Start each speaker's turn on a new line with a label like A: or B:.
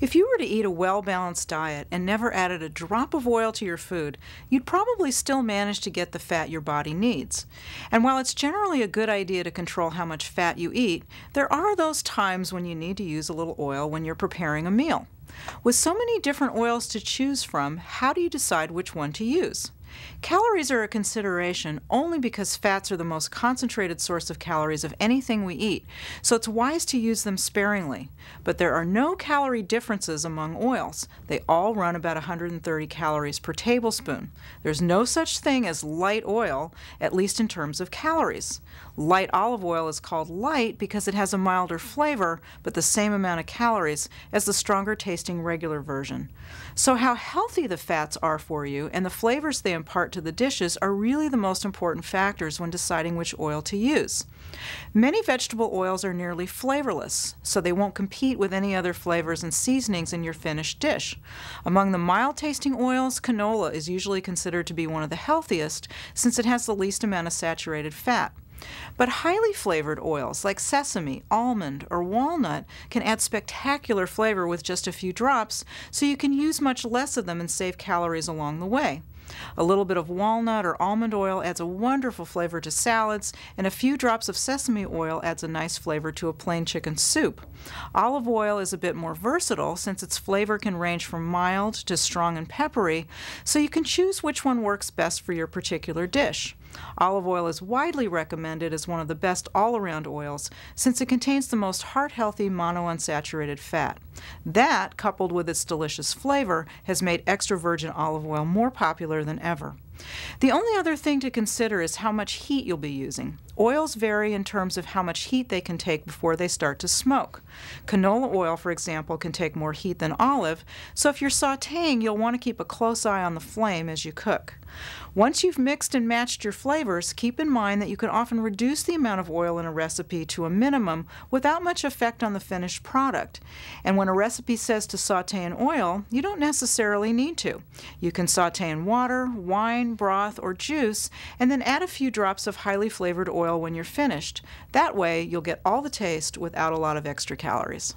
A: If you were to eat a well-balanced diet and never added a drop of oil to your food, you'd probably still manage to get the fat your body needs. And while it's generally a good idea to control how much fat you eat, there are those times when you need to use a little oil when you're preparing a meal. With so many different oils to choose from, how do you decide which one to use? Calories are a consideration only because fats are the most concentrated source of calories of anything we eat, so it's wise to use them sparingly. But there are no calorie differences among oils. They all run about 130 calories per tablespoon. There's no such thing as light oil, at least in terms of calories. Light olive oil is called light because it has a milder flavor, but the same amount of calories as the stronger tasting regular version. So how healthy the fats are for you and the flavors they impart to the dishes are really the most important factors when deciding which oil to use. Many vegetable oils are nearly flavorless, so they won't compete with any other flavors and seasonings in your finished dish. Among the mild-tasting oils, canola is usually considered to be one of the healthiest since it has the least amount of saturated fat. But highly flavored oils like sesame, almond, or walnut can add spectacular flavor with just a few drops, so you can use much less of them and save calories along the way. A little bit of walnut or almond oil adds a wonderful flavor to salads, and a few drops of sesame oil adds a nice flavor to a plain chicken soup. Olive oil is a bit more versatile since its flavor can range from mild to strong and peppery, so you can choose which one works best for your particular dish. Olive oil is widely recommended as one of the best all-around oils since it contains the most heart-healthy monounsaturated fat. That, coupled with its delicious flavor, has made extra virgin olive oil more popular than ever. The only other thing to consider is how much heat you'll be using. Oils vary in terms of how much heat they can take before they start to smoke. Canola oil, for example, can take more heat than olive, so if you're sautéing, you'll want to keep a close eye on the flame as you cook. Once you've mixed and matched your flavors, keep in mind that you can often reduce the amount of oil in a recipe to a minimum without much effect on the finished product. And when a recipe says to sauté in oil, you don't necessarily need to. You can sauté in water, wine, broth, or juice, and then add a few drops of highly flavored oil when you're finished. That way, you'll get all the taste without a lot of extra calories.